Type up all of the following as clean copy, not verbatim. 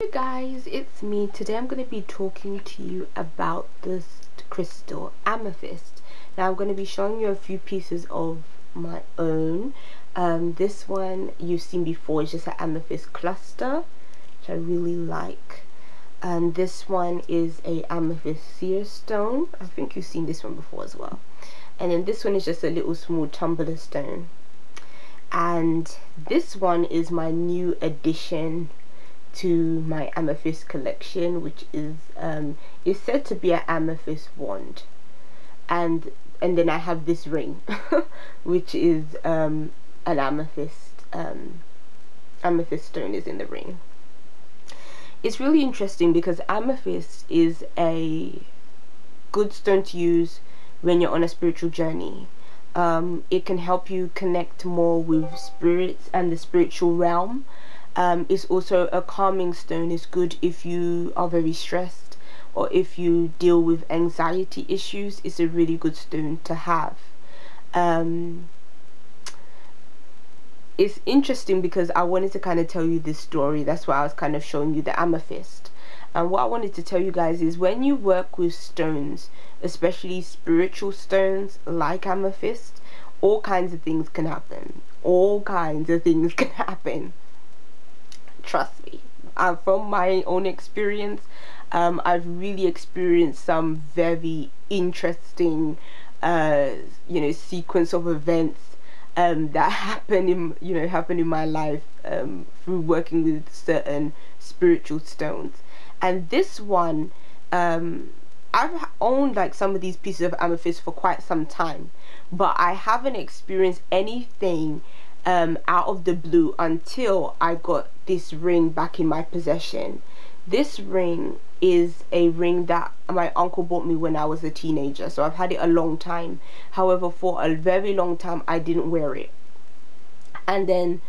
Hey guys, it's me. Today I'm going to be talking to you about this crystal, amethyst. Now I'm going to be showing you a few pieces of my own. This one you've seen before, it's just an amethyst cluster, which I really like. And this one is a amethyst seer stone. I think you've seen this one before as well. And then this one is just a little small tumbler stone. And this one is my new addition to my amethyst collection, which is said to be an amethyst wand, and then I have this ring which is an amethyst stone is in the ring. It's really interesting because amethyst is a good stone to use when you're on a spiritual journey. It can help you connect more with spirits and the spiritual realm. It's also a calming stone. It's good if you are very stressed or if you deal with anxiety issues. It's a really good stone to have. It's interesting because I wanted to kind of tell you this story. That's why I was kind of showing you the amethyst. And what I wanted to tell you guys is when you work with stones, especially spiritual stones like amethyst, all kinds of things can happen. All kinds of things can happen. Trust me, from my own experience, I've really experienced some very interesting sequence of events that happen in my life through working with certain spiritual stones. And this one, I've owned like some of these pieces of amethyst for quite some time, but I haven't experienced anything out of the blue until I got this ring back in my possession. This ring is a ring that my uncle bought me when I was a teenager, so I've had it a long time. However, for a very long time I didn't wear it, and then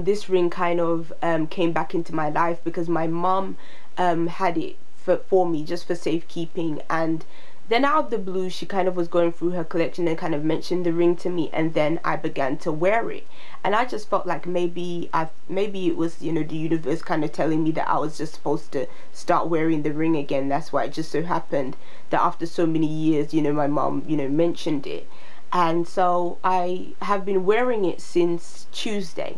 this ring kind of came back into my life because my mom had it for me just for safekeeping. And then out of the blue, she kind of was going through her collection and kind of mentioned the ring to me, and then I began to wear it. And I just felt like maybe it was, the universe kind of telling me that I was just supposed to start wearing the ring again. That's why it just so happened that after so many years, my mom, mentioned it. And so I have been wearing it since Tuesday.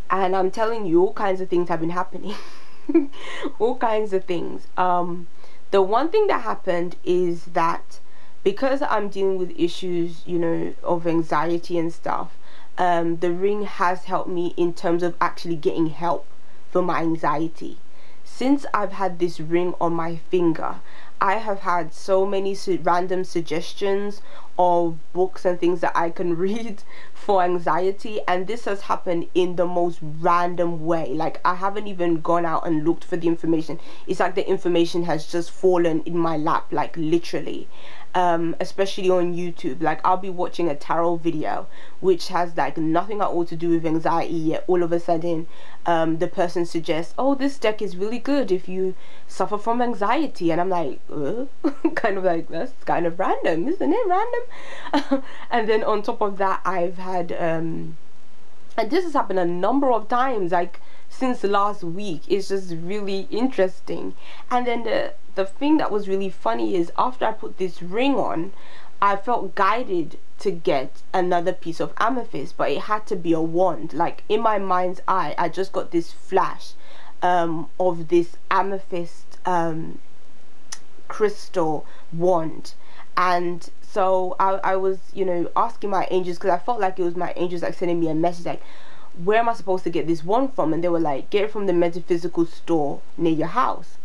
And I'm telling you, all kinds of things have been happening. All kinds of things. The one thing that happened is that because I'm dealing with issues, of anxiety and stuff, the ring has helped me in terms of actually getting help for my anxiety. Since I've had this ring on my finger, I have had so many random suggestions of books and things that I can read for anxiety, and this has happened in the most random way. Like, I haven't even gone out and looked for the information. It's like the information has just fallen in my lap, like literally. Especially on YouTube, like I'll be watching a tarot video which has like nothing at all to do with anxiety, yet all of a sudden the person suggests, oh, this deck is really good if you suffer from anxiety, and I'm like, kind of like, that's kind of random, isn't it random? And then on top of that, I've had and this has happened a number of times, like since last week. It's just really interesting. And then the thing that was really funny is after I put this ring on, I felt guided to get another piece of amethyst, but it had to be a wand. Like in my mind's eye, I just got this flash of this amethyst crystal wand. And so I was asking my angels, because I felt like it was my angels like sending me a message like, where am I supposed to get this wand from? And they were like, get it from the metaphysical store near your house.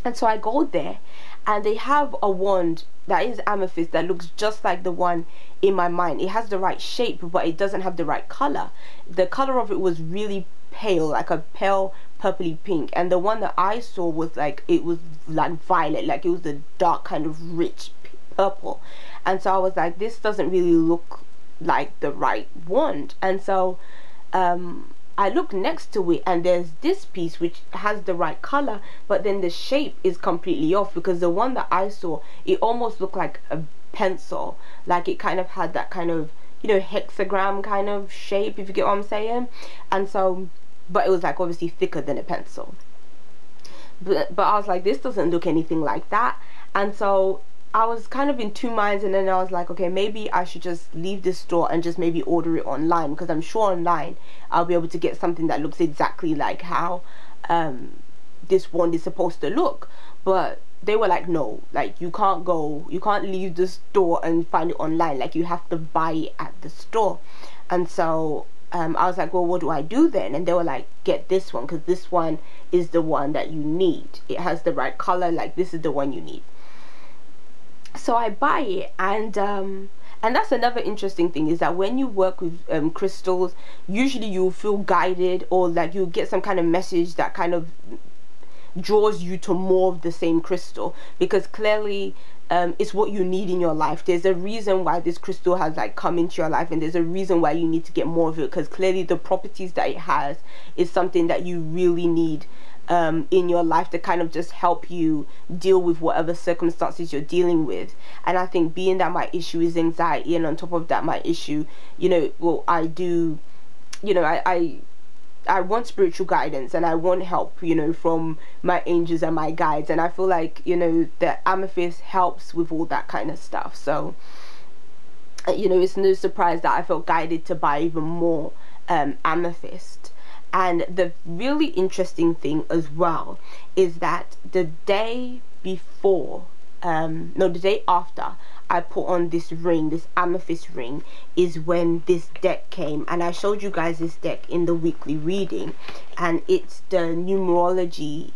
And so I go there, and they have a wand that is amethyst that looks just like the one in my mind. It has the right shape, but it doesn't have the right color. The color of it was really pale, like a pale purpley pink, and the one that I saw was like, it was like violet, like it was a dark kind of rich purple. And so I was like, this doesn't really look like the right wand. And so I look next to it, and there's this piece which has the right color, but then the shape is completely off, because the one that I saw, it almost looked like a pencil, like it kind of had that kind of hexagram kind of shape, if you get what I'm saying. And so but it was like obviously thicker than a pencil. But I was like, this doesn't look anything like that. And so I was kind of in two minds, and then I was like, okay, maybe I should just leave this store and just maybe order it online, because I'm sure online I'll be able to get something that looks exactly like how this wand is supposed to look. But they were like, no, like you can't leave the store and find it online, like you have to buy it at the store. And so I was like, well, what do I do then? And they were like, get this one, because this one is the one that you need. It has the right color, like this is the one you need. So I buy it, and that's another interesting thing, is that when you work with crystals, usually you'll feel guided, or like you'll get some kind of message that kind of draws you to more of the same crystal, because clearly it's what you need in your life. There's a reason why this crystal has like come into your life, and there's a reason why you need to get more of it, because clearly the properties that it has is something that you really need in your life to kind of just help you deal with whatever circumstances you're dealing with. And I think, being that my issue is anxiety, and on top of that my issue, you know, well, I do, you know, I want spiritual guidance, and I want help, you know, from my angels and my guides, and I feel like, you know, the amethyst helps with all that kind of stuff. So you know, it's no surprise that I felt guided to buy even more amethyst. And the really interesting thing as well is that the day before, no, the day after I put on this ring, this amethyst ring, is when this deck came. And I showed you guys this deck in the weekly reading, and it's the numerology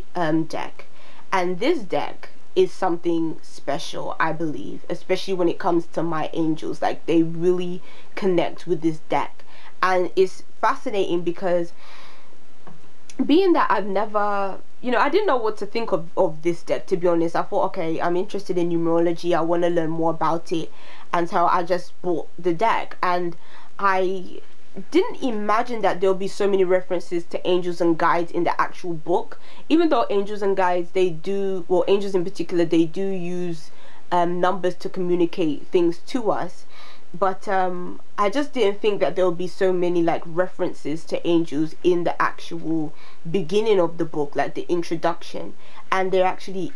deck. And this deck is something special, I believe, especially when it comes to my angels. Like, they really connect with this deck. And it's fascinating because, being that I've never, you know, I didn't know what to think of this deck, to be honest. I thought, okay, I'm interested in numerology, I want to learn more about it, and so I just bought the deck. And I didn't imagine that there'll be so many references to angels and guides in the actual book, even though angels and guides, they do, well, angels in particular, they do use numbers to communicate things to us. But I just didn't think that there would be so many like references to angels in the actual beginning of the book, like the introduction. And there actually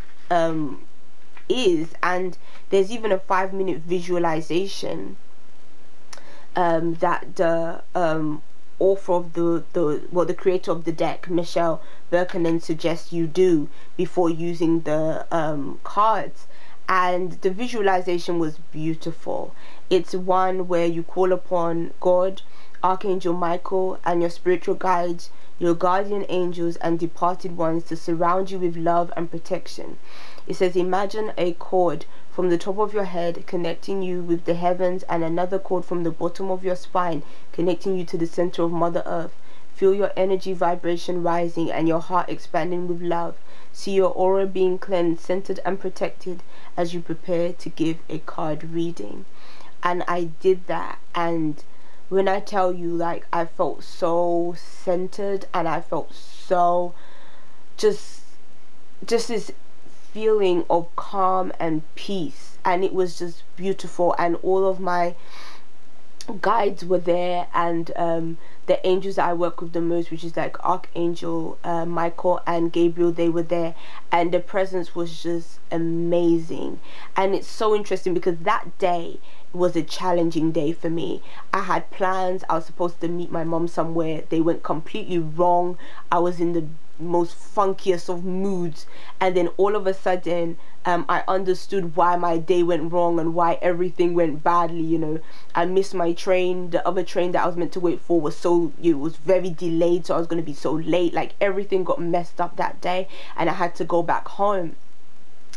is, and there's even a 5-minute visualization that the author of the creator of the deck, Michelle Birkanen, suggests you do before using the cards. And the visualization was beautiful. It's one where you call upon God, Archangel Michael, and your spiritual guides, your guardian angels and departed ones, to surround you with love and protection. It says, imagine a cord from the top of your head connecting you with the heavens, and another cord from the bottom of your spine connecting you to the center of Mother Earth. Feel your energy vibration rising and your heart expanding with love. See your aura being cleansed, centered and protected as you prepare to give a card reading. And I did that, and when I tell you, like, I felt so centered, and I felt so just this feeling of calm and peace, and it was just beautiful. And all of my guides were there, and the angels that I work with the most, which is like Archangel Michael and Gabriel, they were there, and the presence was just amazing. And it's so interesting because that day was a challenging day for me. I had plans. I was supposed to meet my mom somewhere. They went completely wrong. I was in the most funkiest of moods, and then all of a sudden I understood why my day went wrong and why everything went badly. You know, I missed my train. The other train that I was meant to wait for was so, it was very delayed, so I was going to be so late. Like, everything got messed up that day, and I had to go back home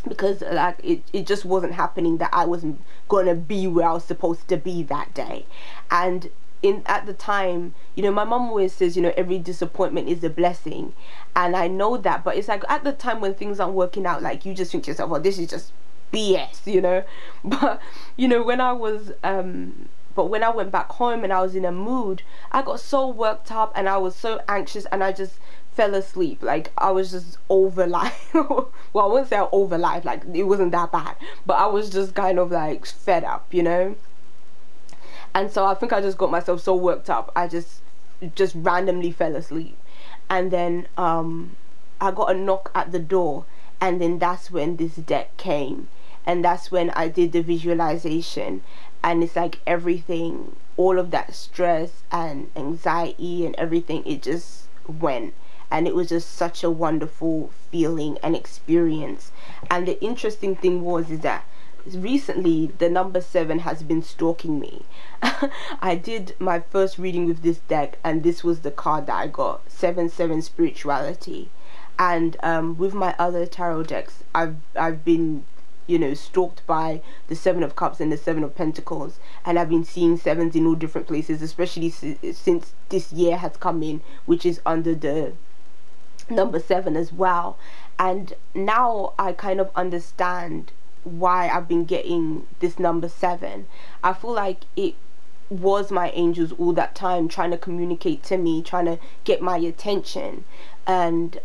because like it just wasn't happening, that I wasn't gonna be where I was supposed to be that day. And at the time, you know, my mom always says, you know, every disappointment is a blessing, and I know that. But it's like, at the time when things aren't working out, like, you just think to yourself, well, this is just BS, you know. But you know, when I went back home and I was in a mood, I got so worked up and I was so anxious, and I just fell asleep. Like, I was just over life. Well, I wouldn't say over life, like, it wasn't that bad, but I was just kind of like fed up, you know. And so I think I just got myself so worked up, I just randomly fell asleep. and then I got a knock at the door, and then that's when this deck came, and that's when I did the visualization. And it's like everything, all of that stress and anxiety and everything, it just went. And it was just such a wonderful feeling and experience. And the interesting thing was is that recently the number 7 has been stalking me. I did my first reading with this deck, and this was the card that I got, 7/7 spirituality. And with my other tarot decks, I've been, you know, stalked by the 7 of Cups and the 7 of Pentacles, and I've been seeing sevens in all different places, especially since this year has come in, which is under the number 7 as well. And now I kind of understand why I've been getting this number 7. I feel like it was my angels all that time trying to communicate to me, trying to get my attention. And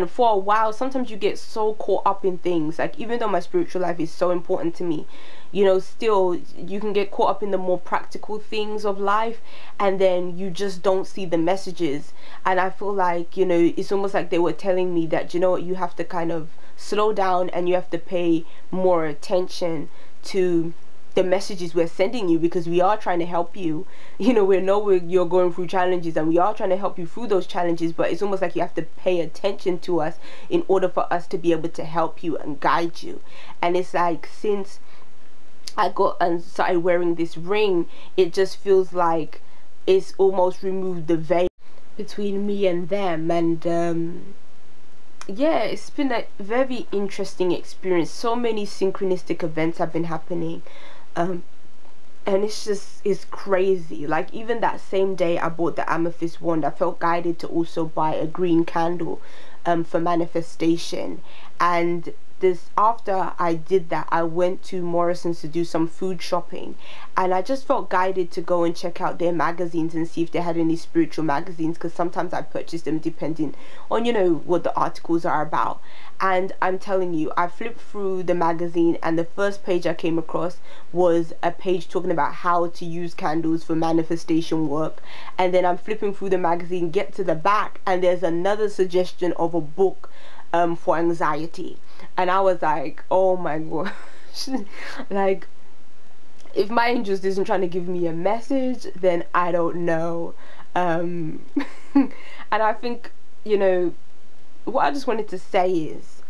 for a while, sometimes you get so caught up in things, like even though my spiritual life is so important to me, you know, still you can get caught up in the more practical things of life, and then you just don't see the messages. And I feel like, you know, it's almost like they were telling me that, you know what, you have to kind of slow down and you have to pay more attention to the messages we're sending you, because we are trying to help you. You know, we know you're going through challenges, and we are trying to help you through those challenges, but it's almost like you have to pay attention to us in order for us to be able to help you and guide you. And it's like, since I got and started wearing this ring, it just feels like it's almost removed the veil between me and them. And yeah, it's been a very interesting experience. So many synchronistic events have been happening, and it's crazy. Like, even that same day I bought the Amethyst wand, I felt guided to also buy a green candle for manifestation. And this, after I did that, I went to Morrison's to do some food shopping, and I just felt guided to go and check out their magazines and see if they had any spiritual magazines, because sometimes I purchase them depending on, you know, what the articles are about. And I'm telling you, I flipped through the magazine, and the first page I came across was a page talking about how to use candles for manifestation work. And then I'm flipping through the magazine, get to the back, and there's another suggestion of a book for anxiety. And I was like, oh my gosh, like, if my angels isn't trying to give me a message, then I don't know. And I think, you know, what I just wanted to say is,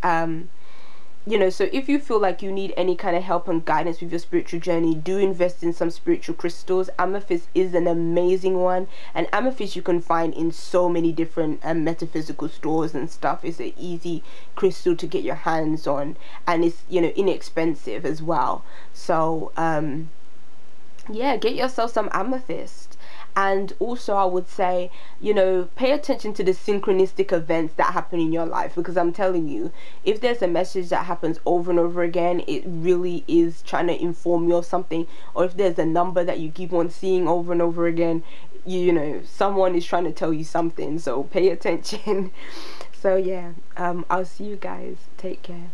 you know, so if you feel like you need any kind of help and guidance with your spiritual journey, do invest in some spiritual crystals. Amethyst is an amazing one, and amethyst you can find in so many different metaphysical stores and stuff. It's an easy crystal to get your hands on, and it's, you know, inexpensive as well. So yeah, get yourself some amethyst. And also, I would say, you know, pay attention to the synchronistic events that happen in your life, because I'm telling you, if there's a message that happens over and over again, it really is trying to inform you of something. Or if there's a number that you keep on seeing over and over again, you know, someone is trying to tell you something, so pay attention. So yeah, I'll see you guys. Take care.